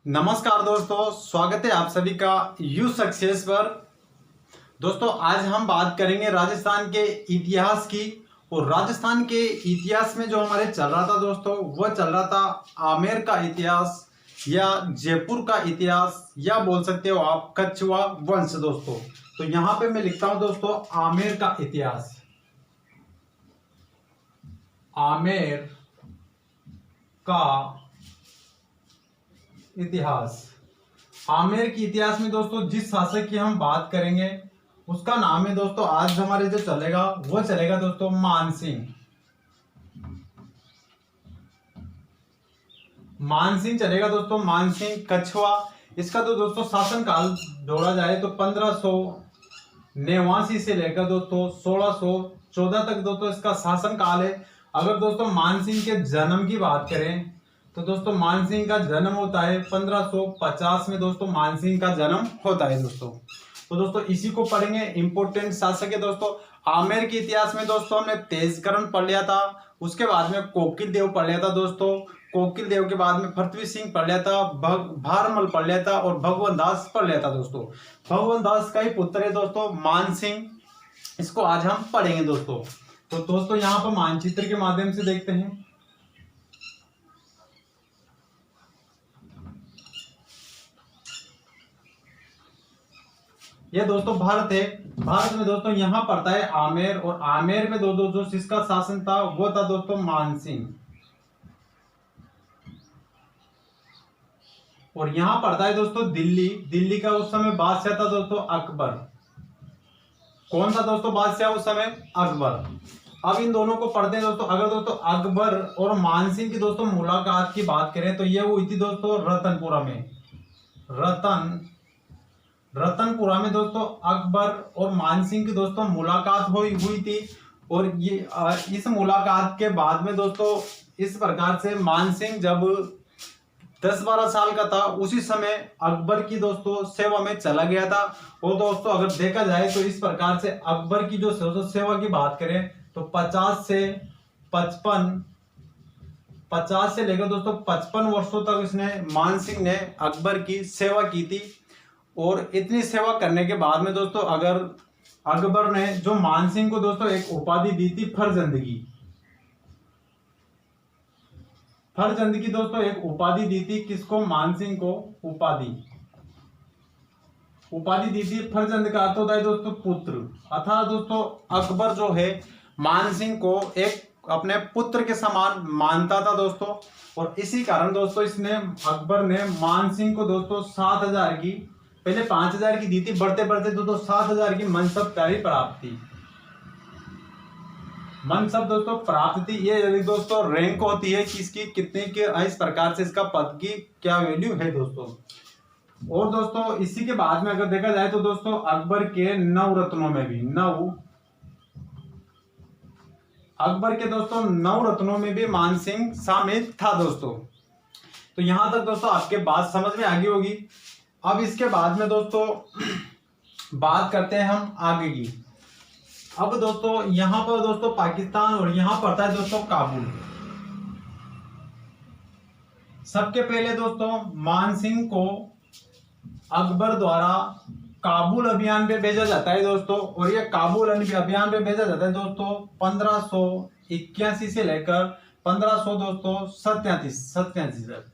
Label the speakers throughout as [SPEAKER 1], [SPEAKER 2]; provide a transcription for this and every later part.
[SPEAKER 1] नमस्कार दोस्तों, स्वागत है आप सभी का यू सक्सेस पर। दोस्तों आज हम बात करेंगे राजस्थान के इतिहास की। और राजस्थान के इतिहास में जो हमारे चल रहा था दोस्तों, वह चल रहा था आमेर का इतिहास या जयपुर का इतिहास, या बोल सकते हो आप कछुआ वंश दोस्तों। तो यहाँ पे मैं लिखता हूं दोस्तों आमेर का इतिहास। आमेर का इतिहास। आमेर के इतिहास में दोस्तों जिस शासक की हम बात करेंगे उसका नाम है दोस्तों, आज हमारे जो चलेगा वो चलेगा दोस्तों मानसिंह। मानसिंह चलेगा दोस्तों, मानसिंह कछुआ। इसका तो दोस्तों शासन काल जोड़ा जाए तो 1589 से लेकर दोस्तों 1614 तक दोस्तों इसका शासन काल है। अगर दोस्तों मानसिंह के जन्म की बात करें तो दोस्तों मानसिंह का जन्म होता है 1550 में दोस्तों, मानसिंह का जन्म होता है दोस्तों। तो दोस्तों इसी को पढ़ेंगे, इंपोर्टेंट शासक है दोस्तों। आमेर के इतिहास में दोस्तों हमने तेजकरण पढ़ लिया था, उसके बाद में कोकिल देव पढ़ लिया था दोस्तों। कोकिल देव के बाद में पृथ्वी सिंह पढ़ लिया था, भारमल पढ़ लिया था और भगवान दास पढ़ लिया था दोस्तों। भगवान दास का ही पुत्र है दोस्तों मानसिंह, इसको आज हम पढ़ेंगे दोस्तों। तो दोस्तों यहाँ पर मानचित्र के माध्यम से देखते हैं। ये दोस्तों भारत है। भारत में दोस्तों यहाँ पड़ता है आमेर, और आमेर में दोस्तों जो जिसका शासन था वो था दोस्तों मानसिंह। और यहाँ पड़ता है दोस्तों दिल्ली। दिल्ली का उस समय बादशाह था दोस्तों अकबर। कौन सा दोस्तों बादशाह उस समय? अकबर। अब इन दोनों को पढ़ते हैं दोस्तों। अगर दोस्तों अकबर और मानसिंह की दोस्तों मुलाकात की बात करें तो ये हुई थी दोस्तों रतनपुरा में। रतनपुरा में दोस्तों अकबर और मानसिंह की दोस्तों मुलाकात हुई थी। और ये इस मुलाकात के बाद में दोस्तों इस प्रकार से मानसिंह जब 10-12 साल का था उसी समय अकबर की दोस्तों सेवा में चला गया था। और दोस्तों अगर देखा जाए तो इस प्रकार से अकबर की जो सेवा की बात करें तो 50 से लेकर दोस्तों 55 वर्षों तक इसने मानसिंह ने अकबर की सेवा की थी। और इतनी सेवा करने के बाद में दोस्तों अगर अकबर ने जो मानसिंह को दोस्तों एक उपाधि दी थी फरजंदगी दोस्तों एक उपाधि दी थी। किसको? मानसिंह को उपाधि दी थी। फरजंद का अर्थ होता है दोस्तों पुत्र। अर्थात दोस्तों अकबर जो है मानसिंह को एक अपने पुत्र के समान मानता था दोस्तों। और इसी कारण दोस्तों अकबर ने मानसिंह को दोस्तों 7,000 की, पहले 5,000 की दी थी, बढ़ते बढ़ते दोस्तों 7,000 की मनसबदारी प्राप्त थी। मनसब दोस्तों प्राप्त थी। ये दोस्तों रैंक होती है किसकी, कितने के, इस प्रकार से इसका पद की क्या वैल्यू है दोस्तों। और दोस्तों इसी के बाद में अगर देखा जाए तो दोस्तों अकबर के 9 रत्नों में भी मानसिंह शामिल था दोस्तों। तो यहां तक दोस्तों आपके बात समझ में आ गई होगी। अब इसके बाद में दोस्तों बात करते हैं हम आगे की। अब दोस्तों यहां पर दोस्तों पाकिस्तान और यहां पड़ता है दोस्तों काबुल। सबके पहले दोस्तों मानसिंह को अकबर द्वारा काबुल अभियान पे भेजा जाता है दोस्तों। और ये काबुल अभियान पे भेजा जाता है दोस्तों 1581 से लेकर 1587 तक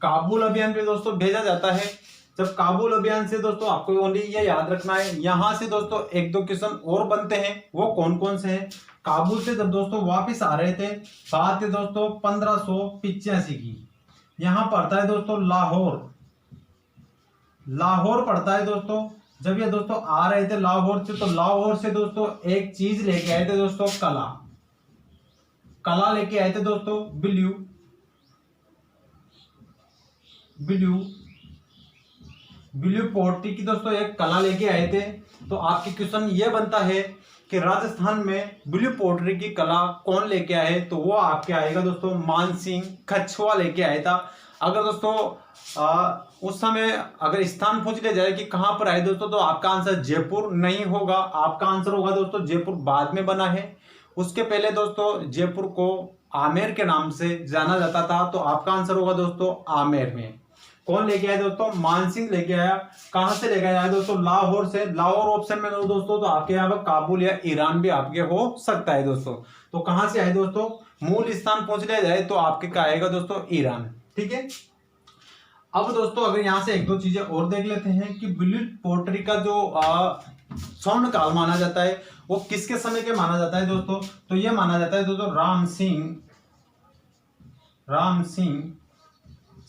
[SPEAKER 1] काबुल अभियान पे दोस्तों भेजा जाता है। जब काबुल अभियान से दोस्तों आपको ओनली ये याद रखना है, यहां से दोस्तों 1-2 क्वेश्चन और बनते हैं। वो कौन कौन से हैं? काबुल से जब दोस्तों वापस आ रहे थे, बात है दोस्तों 1585 की। यहां पड़ता है दोस्तों लाहौर पड़ता है दोस्तों। जब ये दोस्तों आ रहे थे लाहौर से, तो लाहौर से दोस्तों एक चीज लेके आए थे दोस्तों, कला लेके आए थे दोस्तों। ब्लू पोर्ट्री की दोस्तों एक कला लेके आए थे। तो आपकी क्वेश्चन ये बनता है कि राजस्थान में ब्लू पोर्ट्री की कला कौन लेके आए? तो वो आपके आएगा दोस्तों मानसिंह कछुआ लेके आया था। अगर दोस्तों उस समय अगर स्थान पूछ लिया जाए कि कहां पर आए दोस्तों, तो आपका आंसर जयपुर नहीं होगा। आपका आंसर होगा दोस्तों जयपुर बाद में बना है। उसके पहले दोस्तों जयपुर को आमेर के नाम से जाना जाता था। तो आपका आंसर होगा दोस्तों आमेर में। कौन लेके आया दोस्तों? मानसिंह लेके आया। कहां से लेके आया दोस्तों? लाहौर से। लाहौर ऑप्शन में दोस्तों तो आपके यहाँ पर काबुल या ईरान भी आपके हो सकता है दोस्तों। तो कहां से आए दोस्तों? मूल स्थान पहुंच लिया जाए तो आपके क्या आएगा दोस्तों? ईरान। ठीक है। अब दोस्तों अगर यहां से एक दो चीजें और देख लेते हैं कि ब्लू पोर्ट्री का जो स्वर्ण काल माना जाता है वो किसके समय के माना जाता है दोस्तों? तो ये माना जाता है दोस्तों राम सिंह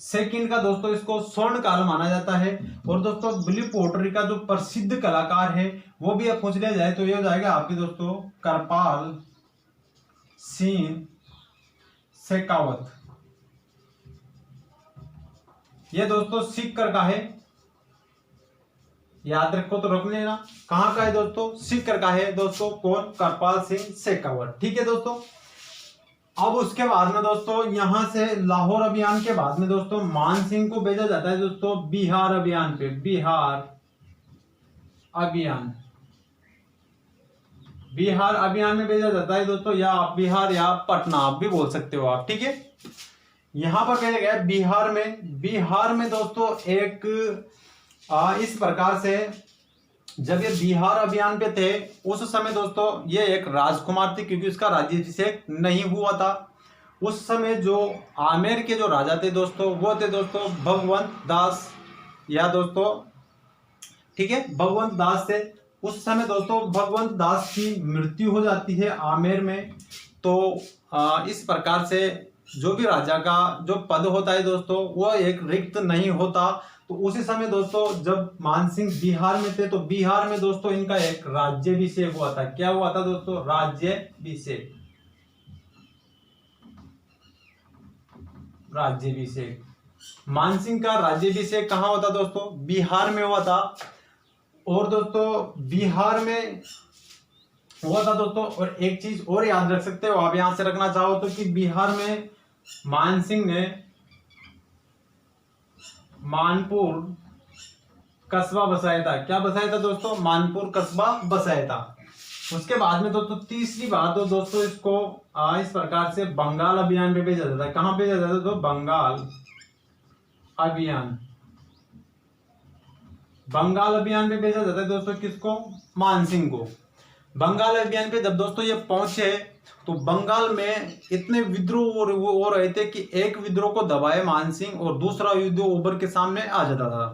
[SPEAKER 1] सेकंड का दोस्तों इसको स्वर्ण काल माना जाता है। और दोस्तों ब्लू पोर्ट्री का जो प्रसिद्ध कलाकार है वो भी अब पूछ लिया जाए तो ये हो जाएगा आपके दोस्तों करपाल सिंह शेखावत। ये दोस्तों सीकर का है, याद रखो तो रख लेना। कहां का है दोस्तों? सीकर का है दोस्तों। कौन? करपाल सिंह शेखावत। ठीक है दोस्तों। अब उसके बाद में दोस्तों यहां से लाहौर अभियान के बाद में दोस्तों मानसिंह को भेजा जाता है दोस्तों बिहार अभियान पे। बिहार अभियान में भेजा जाता है दोस्तों, या बिहार या पटना आप भी बोल सकते हो आप। ठीक है। यहां पर कहा गया बिहार में दोस्तों एक इस प्रकार से जब ये बिहार अभियान पे थे उस समय दोस्तों ये एक राजकुमार थी, क्योंकि उसका राज्याभिषेक नहीं हुआ था। उस समय जो आमेर के जो राजा थे दोस्तों वो थे दोस्तों भगवंत दास, या दोस्तों ठीक है भगवंत दास थे। उस समय दोस्तों भगवंत दास की मृत्यु हो जाती है आमेर में। तो इस प्रकार से जो भी राजा का जो पद होता है दोस्तों वो एक रिक्त नहीं होता। तो उसी समय दोस्तों जब मानसिंह बिहार में थे तो बिहार में दोस्तों इनका एक राज्याभिषेक हुआ था। क्या हुआ था दोस्तों? राज्याभिषेक। मानसिंह का राज्याभिषेक कहां होता दोस्तों? बिहार में हुआ था। और दोस्तों बिहार में हुआ था दोस्तों। और एक चीज और याद रख सकते हो आप यहां से रखना चाहो तो कि बिहार में मानसिंह ने मानपुर कस्बा बसाया था। क्या बसाया था दोस्तों? मानपुर कस्बा बसाया था। उसके बाद में दोस्तों तीसरी बात तो दोस्तों इसको इस प्रकार से बंगाल अभियान पे भेजा जाता है। कहां भेजा जाता है? तो बंगाल अभियान पे भेजा जाता है दोस्तों। किसको? मानसिंह को। बंगाल अभियान पे जब दोस्तों ये पहुंचे तो बंगाल में इतने विद्रोह हो रहे थे कि एक विद्रोह को दबाए मानसिंह और दूसरा विद्रोह उभर के सामने आ जाता था।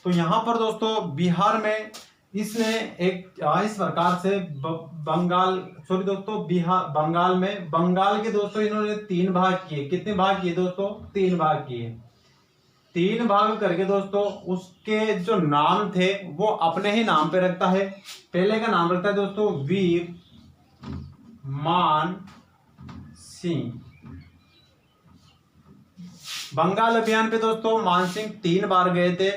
[SPEAKER 1] तो यहां पर दोस्तों बिहार में इसने एक इस प्रकार से बंगाल के दोस्तों इन्होंने 3 भाग किए। कितने भाग किए दोस्तों? 3 भाग किए। 3 भाग करके दोस्तों उसके जो नाम थे वो अपने ही नाम पे रखता है। पहले का नाम रखता है दोस्तों वीर मान सिंह। बंगाल अभियान पे दोस्तों मानसिंह 3 बार गए थे,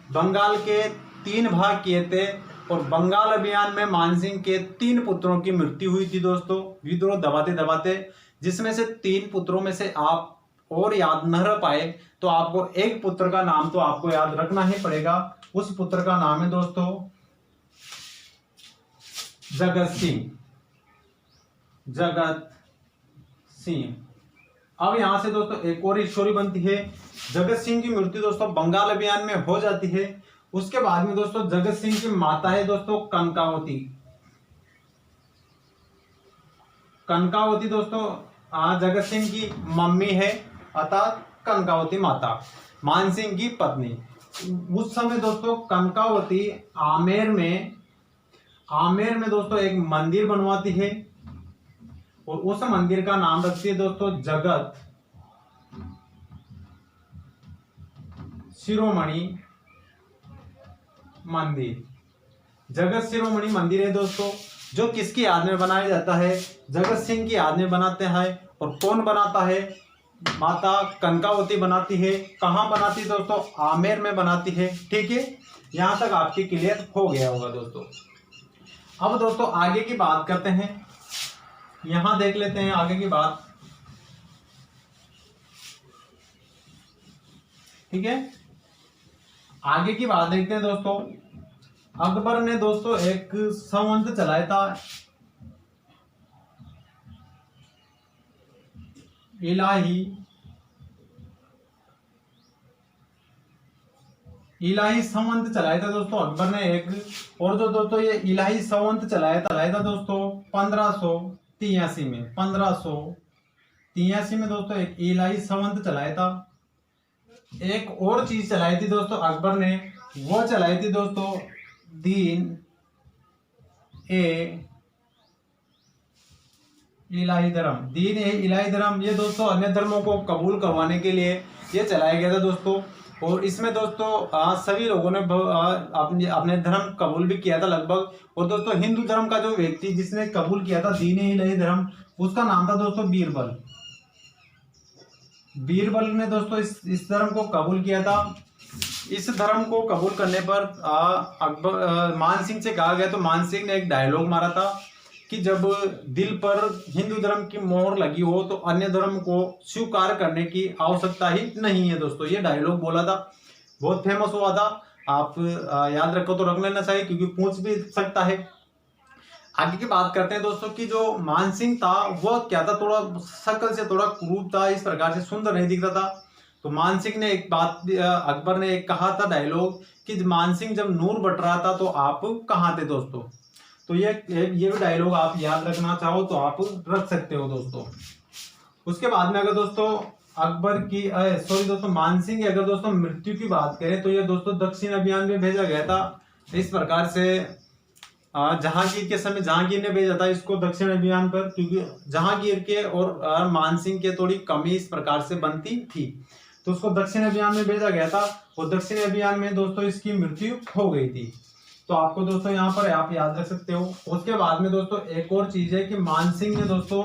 [SPEAKER 1] बंगाल के 3 भाग किए थे। और बंगाल अभियान में मानसिंह के 3 पुत्रों की मृत्यु हुई थी दोस्तों विद्रोह दबाते दबाते। जिसमें से 3 पुत्रों में से आप और याद न रह पाए तो आपको एक पुत्र का नाम तो आपको याद रखना ही पड़ेगा। उस पुत्र का नाम है दोस्तों जगत सिंह। अब यहां से दोस्तों एक और स्टोरी बनती है। जगत सिंह की मृत्यु दोस्तों बंगाल अभियान में हो जाती है। उसके बाद में दोस्तों जगत सिंह की माता है दोस्तों कनकावती दोस्तों जगत सिंह की मम्मी है, अर्थात कनकावती माता मानसिंह की पत्नी। उस समय दोस्तों कनकावती आमेर में दोस्तों एक मंदिर बनवाती है और उस मंदिर का नाम रखती है दोस्तों जगत शिरोमणि मंदिर है दोस्तों, जो किसकी याद में बनाया जाता है? जगत सिंह की याद में बनाते हैं। और कौन बनाता है? माता कनकावती बनाती है। कहां बनाती है दोस्तों? आमेर में बनाती है। ठीक है, यहां तक आपकी क्लियर हो गया होगा दोस्तों। अब दोस्तों आगे की बात करते हैं। यहां देख लेते हैं आगे की बात। ठीक है, आगे की बात देखते हैं दोस्तों। अकबर ने दोस्तों एक संवंत चलाया था, इलाही संवंत चलाया था दोस्तों अकबर ने एक। और जो दोस्तों ये इलाही संवंत चलाया था दोस्तों 1583 में। 1583 में दोस्तों एक इलाही संवंत चलाया था। एक और चीज चलाई थी दोस्तों अकबर ने, वो चलाई थी दोस्तों दीन ए इलाही धर्म। दीन ए इलाही धर्म ये दोस्तों अन्य धर्मों को कबूल करवाने के लिए ये चलाया गया था दोस्तों। और इसमें दोस्तों सभी लोगों ने अपने अपने धर्म कबूल भी किया था लगभग। और दोस्तों हिंदू धर्म का जो व्यक्ति जिसने कबूल किया था दीन ए इलाही धर्म, उसका नाम था दोस्तों बीरबल। बीरबल ने दोस्तों इस धर्म को कबूल किया था। इस धर्म को कबूल करने पर अकबर मान सिंह से कहा गया, तो मान सिंह ने एक डायलॉग मारा था कि जब दिल पर हिंदू धर्म की मोहर लगी हो तो अन्य धर्म को स्वीकार करने की आवश्यकता ही नहीं है। दोस्तों ये डायलॉग बोला था, बहुत फेमस हुआ था। आप याद रखो तो रख लेना चाहिए क्योंकि पूछ भी सकता है। आगे की बात करते हैं दोस्तों कि जो मान सिंह था वो क्या था, थोड़ा शक्ल से थोड़ा क्रूर था, इस प्रकार से सुंदर नहीं दिख रहा था। तो मान सिंह ने एक बात अकबर ने एक कहा था डायलॉग कि मान सिंह जब नूर बट रहा था तो आप कहाँ थे दोस्तों। तो ये भी डायलॉग आप याद रखना चाहो तो आप रख सकते हो दोस्तों। उसके बाद में अगर दोस्तों अकबर की सॉरी दोस्तों मान सिंह की अगर दोस्तों मृत्यु की बात करें तो ये दोस्तों दक्षिण अभियान में भेजा गया था। इस प्रकार से जहांगीर के समय जहांगीर ने भेजा था इसको दक्षिण अभियान पर, क्योंकि जहांगीर के और मान सिंह के थोड़ी कमी इस प्रकार से बनती थी, तो उसको दक्षिण अभियान में भेजा गया था। और दक्षिण अभियान में दोस्तों इसकी मृत्यु हो गई थी। तो आपको दोस्तों यहाँ पर आप याद रख सकते हो। उसके बाद में दोस्तों एक और चीज है कि मान सिंह ने दोस्तों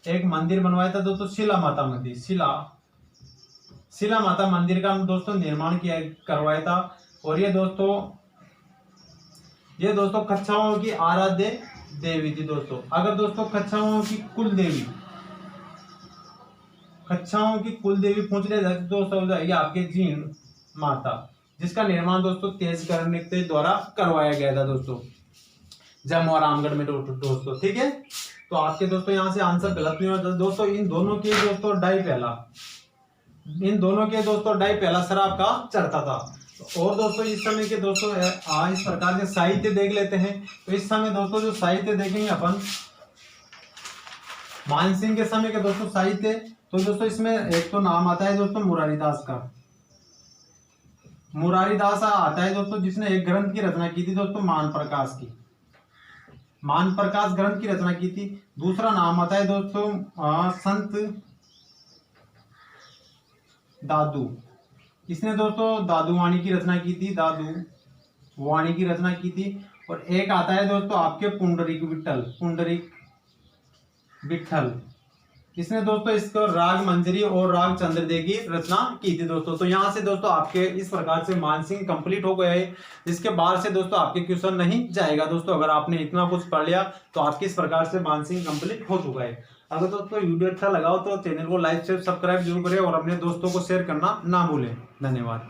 [SPEAKER 1] एक मंदिर बनवाया था दोस्तों, शिला माता मंदिर। शिला माता मंदिर का दोस्तों निर्माण करवाया था। और ये दोस्तों कच्छाओं की आराध्य देवी थी दोस्तों। अगर दोस्तों कच्छाओं की कुल देवी पूछ ले जाए तो दोस्तों हो जाएगी आपके जीण माता, जिसका निर्माण दोस्तों तेज करने के द्वारा करवाया गया था दोस्तों जम्मू और रामगढ़ में दोस्तों। ठीक है, तो आपके दोस्तों यहाँ से आंसर गलत नहीं होता दोस्तों। इन दोनों के दोस्तों डाई पहला शराब का चढ़ता था। और दोस्तों इस समय के दोस्तों इस प्रकार के साहित्य देख लेते हैं। तो इस समय दोस्तों जो साहित्य देखेंगे अपन मान सिंह के समय के दोस्तों साहित्य, तो दोस्तों इसमें एक तो नाम आता है दोस्तों मुरारीदास का। मुरारीदास आता है दोस्तों जिसने एक ग्रंथ की रचना की थी दोस्तों मान प्रकाश ग्रंथ की रचना की थी। दूसरा नाम आता है दोस्तों संत दादू, इसने दोस्तों दादू वाणी की रचना की थी। और एक आता है दोस्तों आपके पुंडरीक विठल, इसने दोस्तों इसको राग मंजरी और राग चंद्रदे की रचना की थी दोस्तों। तो यहाँ से दोस्तों आपके इस प्रकार से मान सिंह कंप्लीट हो गया है। इसके बाद से दोस्तों आपके क्वेश्चन नहीं जाएगा दोस्तों। अगर आपने इतना कुछ पढ़ लिया तो आपके इस प्रकार से मान सिंह कंप्लीट हो चुका है। अगर दोस्तों वीडियो अच्छा लगा हो तो चैनल को लाइक शेयर सब्सक्राइब जरूर करें और अपने दोस्तों को शेयर करना ना भूलें। धन्यवाद।